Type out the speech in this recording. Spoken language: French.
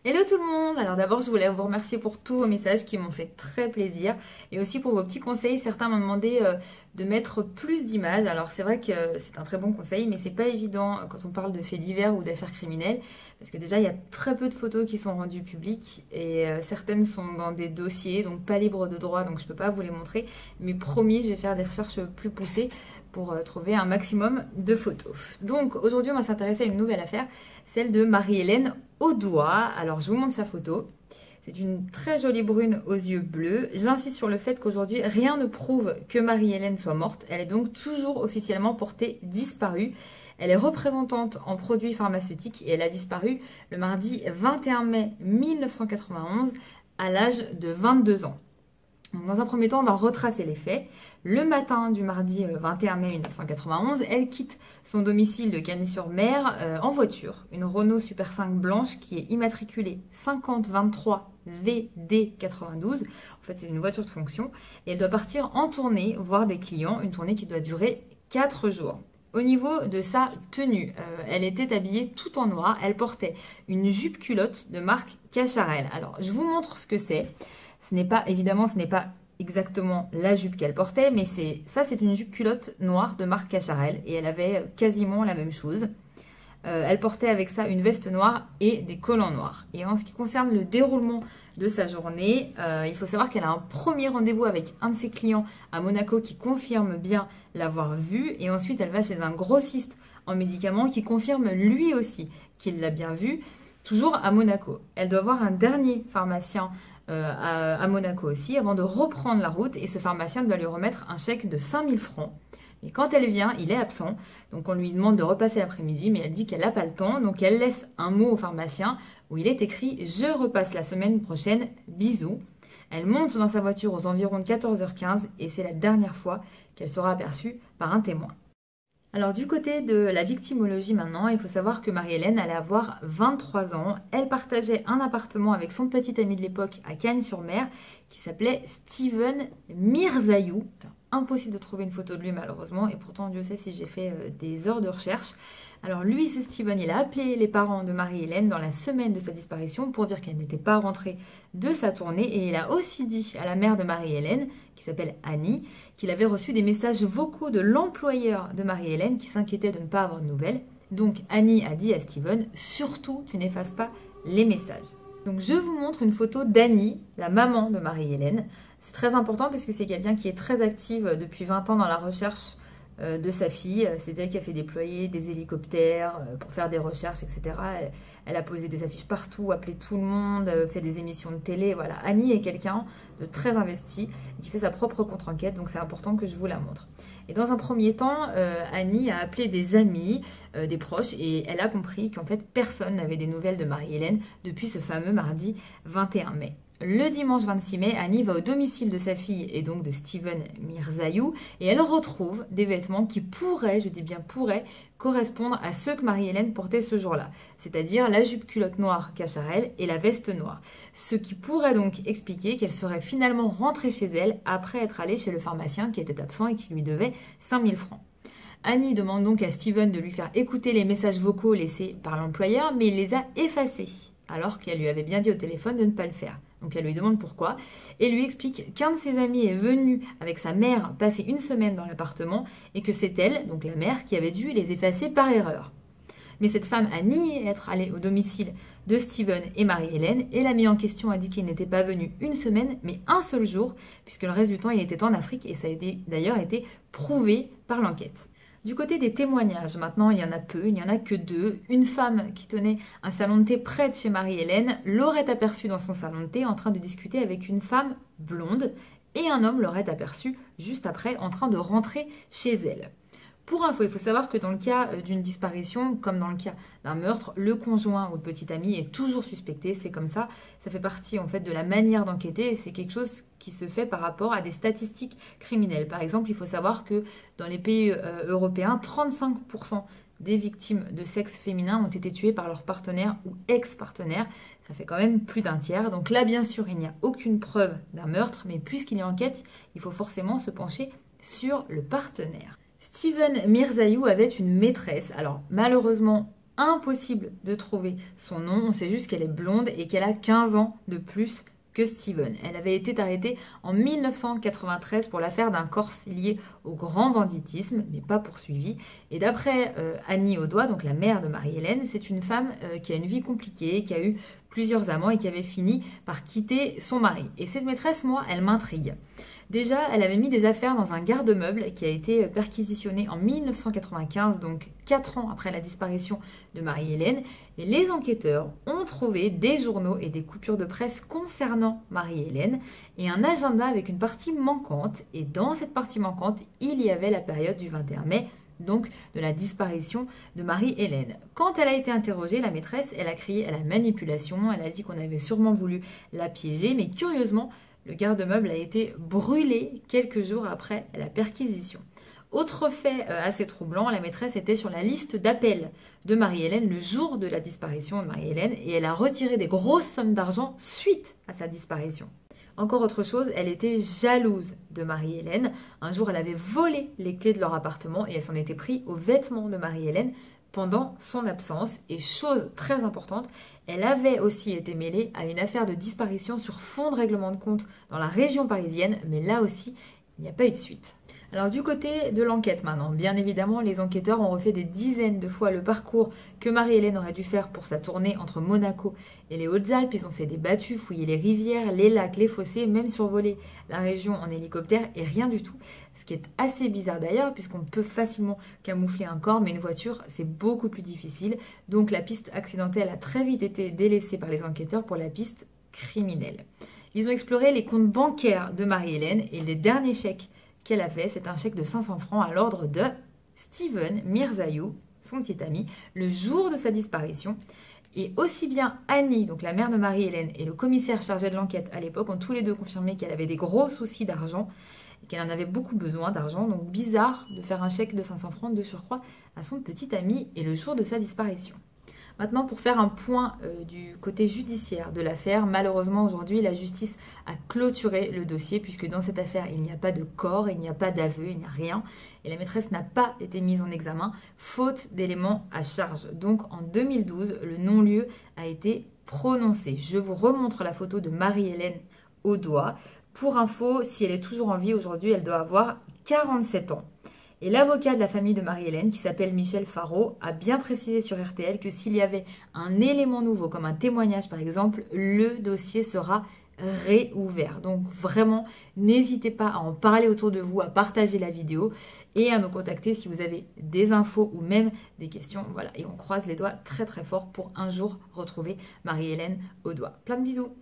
Hello tout le monde! Alors d'abord je voulais vous remercier pour tous vos messages qui m'ont fait très plaisir et aussi pour vos petits conseils. Certains m'ont demandé de mettre plus d'images. Alors c'est vrai que c'est un très bon conseil mais c'est pas évident quand on parle de faits divers ou d'affaires criminelles parce que déjà il y a très peu de photos qui sont rendues publiques et certaines sont dans des dossiers donc pas libres de droit donc je peux pas vous les montrer, mais promis je vais faire des recherches plus poussées pour trouver un maximum de photos. Donc aujourd'hui on va s'intéresser à une nouvelle affaire, celle de Marie-Hélène Audoin. Alors je vous montre sa photo. C'est une très jolie brune aux yeux bleus. J'insiste sur le fait qu'aujourd'hui rien ne prouve que Marie-Hélène soit morte. Elle est donc toujours officiellement portée disparue. Elle est représentante en produits pharmaceutiques et elle a disparu le mardi 21 mai 1991 à l'âge de 22 ans. Donc, dans un premier temps, on va retracer les faits. Le matin du mardi 21 mai 1991, elle quitte son domicile de Cagnes-sur-Mer en voiture. Une Renault Super 5 blanche qui est immatriculée 5023 VD92. En fait, c'est une voiture de fonction. Et elle doit partir en tournée, voir des clients. Une tournée qui doit durer 4 jours. Au niveau de sa tenue, elle était habillée tout en noir. Elle portait une jupe culotte de marque Cacharel. Alors, je vous montre ce que c'est. Évidemment, ce n'est pas exactement la jupe qu'elle portait, mais c'est une jupe culotte noire de marque Cacharel et elle avait quasiment la même chose. Elle portait avec ça une veste noire et des collants noirs. Et en ce qui concerne le déroulement de sa journée, il faut savoir qu'elle a un premier rendez-vous avec un de ses clients à Monaco qui confirme bien l'avoir vue. Et ensuite, elle va chez un grossiste en médicaments qui confirme lui aussi qu'il l'a bien vue, toujours à Monaco. Elle doit voir un dernier pharmacien à Monaco aussi avant de reprendre la route et ce pharmacien doit lui remettre un chèque de 5000 francs. Mais quand elle vient, il est absent, donc on lui demande de repasser l'après-midi, mais elle dit qu'elle n'a pas le temps, donc elle laisse un mot au pharmacien où il est écrit « Je repasse la semaine prochaine, bisous ». Elle monte dans sa voiture aux environs de 14h15 et c'est la dernière fois qu'elle sera aperçue par un témoin. Alors du côté de la victimologie maintenant, il faut savoir que Marie-Hélène allait avoir 23 ans. Elle partageait un appartement avec son petit ami de l'époque à Cagnes-sur-Mer qui s'appelait Steven Mirzaïou. Impossible de trouver une photo de lui malheureusement et pourtant Dieu sait si j'ai fait des heures de recherche. Alors lui, ce Steven, il a appelé les parents de Marie-Hélène dans la semaine de sa disparition pour dire qu'elle n'était pas rentrée de sa tournée et il a aussi dit à la mère de Marie-Hélène, qui s'appelle Annie, qu'il avait reçu des messages vocaux de l'employeur de Marie-Hélène qui s'inquiétait de ne pas avoir de nouvelles. Donc Annie a dit à Steven, surtout tu n'effaces pas les messages. Donc je vous montre une photo d'Annie, la maman de Marie-Hélène. C'est très important parce que c'est quelqu'un qui est très active depuis 20 ans dans la recherche de sa fille. C'est elle qui a fait déployer des hélicoptères pour faire des recherches, etc. Elle a posé des affiches partout, appelé tout le monde, fait des émissions de télé. Voilà, Annie est quelqu'un de très investi qui fait sa propre contre-enquête, donc c'est important que je vous la montre. Et dans un premier temps, Annie a appelé des amis, des proches, et elle a compris qu'en fait personne n'avait des nouvelles de Marie-Hélène depuis ce fameux mardi 21 mai. Le dimanche 26 mai, Annie va au domicile de sa fille et donc de Steven Mirzaïou et elle retrouve des vêtements qui pourraient, je dis bien pourraient, correspondre à ceux que Marie-Hélène portait ce jour-là, c'est-à-dire la jupe culotte noire Cacharel et la veste noire. Ce qui pourrait donc expliquer qu'elle serait finalement rentrée chez elle après être allée chez le pharmacien qui était absent et qui lui devait 5000 francs. Annie demande donc à Steven de lui faire écouter les messages vocaux laissés par l'employeur, mais il les a effacés, alors qu'elle lui avait bien dit au téléphone de ne pas le faire. Donc elle lui demande pourquoi et lui explique qu'un de ses amis est venu avec sa mère passer une semaine dans l'appartement et que c'est elle, donc la mère, qui avait dû les effacer par erreur. Mais cette femme a nié être allée au domicile de Steven et Marie-Hélène et l'ami en question a dit qu'il n'était pas venu une semaine mais un seul jour puisque le reste du temps il était en Afrique et ça a d'ailleurs été prouvé par l'enquête. Du côté des témoignages, maintenant, il y en a peu, il n'y en a que 2. Une femme qui tenait un salon de thé près de chez Marie-Hélène l'aurait aperçue dans son salon de thé en train de discuter avec une femme blonde et un homme l'aurait aperçue juste après en train de rentrer chez elle. Pour info, il faut savoir que dans le cas d'une disparition, comme dans le cas d'un meurtre, le conjoint ou le petit ami est toujours suspecté. C'est comme ça fait partie en fait de la manière d'enquêter et c'est quelque chose qui se fait par rapport à des statistiques criminelles. Par exemple, il faut savoir que dans les pays européens, 35% des victimes de sexe féminin ont été tuées par leur partenaire ou ex-partenaire. Ça fait quand même plus d'un tiers. Donc là, bien sûr, il n'y a aucune preuve d'un meurtre, mais puisqu'il y a enquête, il faut forcément se pencher sur le partenaire. Steven Mirzaïou avait une maîtresse. Alors malheureusement, impossible de trouver son nom. On sait juste qu'elle est blonde et qu'elle a 15 ans de plus que Steven. Elle avait été arrêtée en 1993 pour l'affaire d'un Corse lié au grand banditisme, mais pas poursuivie. Et d'après Annie Audois, donc la mère de Marie-Hélène, c'est une femme qui a une vie compliquée, qui a eu plusieurs amants et qui avait fini par quitter son mari. Et cette maîtresse, moi, elle m'intrigue. Déjà, elle avait mis des affaires dans un garde-meuble qui a été perquisitionné en 1995, donc 4 ans après la disparition de Marie-Hélène. Et les enquêteurs ont trouvé des journaux et des coupures de presse concernant Marie-Hélène et un agenda avec une partie manquante. Et dans cette partie manquante, il y avait la période du 21 mai, donc de la disparition de Marie-Hélène. Quand elle a été interrogée, la maîtresse, elle a crié à la manipulation, elle a dit qu'on avait sûrement voulu la piéger, mais curieusement, le garde-meuble a été brûlé quelques jours après la perquisition. Autre fait assez troublant, la maîtresse était sur la liste d'appel de Marie-Hélène le jour de la disparition de Marie-Hélène et elle a retiré des grosses sommes d'argent suite à sa disparition. Encore autre chose, elle était jalouse de Marie-Hélène. Un jour, elle avait volé les clés de leur appartement et elle s'en était pris aux vêtements de Marie-Hélène pendant son absence. Et chose très importante, elle avait aussi été mêlée à une affaire de disparition sur fond de règlement de compte dans la région parisienne, mais là aussi, il n'y a pas eu de suite. Alors du côté de l'enquête maintenant, bien évidemment, les enquêteurs ont refait des dizaines de fois le parcours que Marie-Hélène aurait dû faire pour sa tournée entre Monaco et les Hautes-Alpes. Ils ont fait des battues, fouillé les rivières, les lacs, les fossés, même survolé la région en hélicoptère et rien du tout. Ce qui est assez bizarre d'ailleurs, puisqu'on peut facilement camoufler un corps, mais une voiture, c'est beaucoup plus difficile. Donc la piste accidentelle a très vite été délaissée par les enquêteurs pour la piste criminelle. Ils ont exploré les comptes bancaires de Marie-Hélène et les derniers chèques qu'elle a fait, c'est un chèque de 500 francs à l'ordre de Steven Mirzaïou, son petit ami, le jour de sa disparition. Et aussi bien Annie, donc la mère de Marie-Hélène, et le commissaire chargé de l'enquête à l'époque ont tous les deux confirmé qu'elle avait des gros soucis d'argent et qu'elle en avait beaucoup besoin d'argent. Donc bizarre de faire un chèque de 500 francs de surcroît à son petit ami et le jour de sa disparition. Maintenant, pour faire un point du côté judiciaire de l'affaire, malheureusement aujourd'hui, la justice a clôturé le dossier puisque dans cette affaire, il n'y a pas de corps, il n'y a pas d'aveu, il n'y a rien. Et la maîtresse n'a pas été mise en examen, faute d'éléments à charge. Donc en 2012, le non-lieu a été prononcé. Je vous remontre la photo de Marie-Hélène Audois. Pour info, si elle est toujours en vie aujourd'hui, elle doit avoir 47 ans. Et l'avocat de la famille de Marie-Hélène, qui s'appelle Michel Faraud, a bien précisé sur RTL que s'il y avait un élément nouveau, comme un témoignage par exemple, le dossier sera réouvert. Donc vraiment, n'hésitez pas à en parler autour de vous, à partager la vidéo et à nous contacter si vous avez des infos ou même des questions. Voilà, et on croise les doigts très très fort pour un jour retrouver Marie-Hélène Audois. Plein de bisous!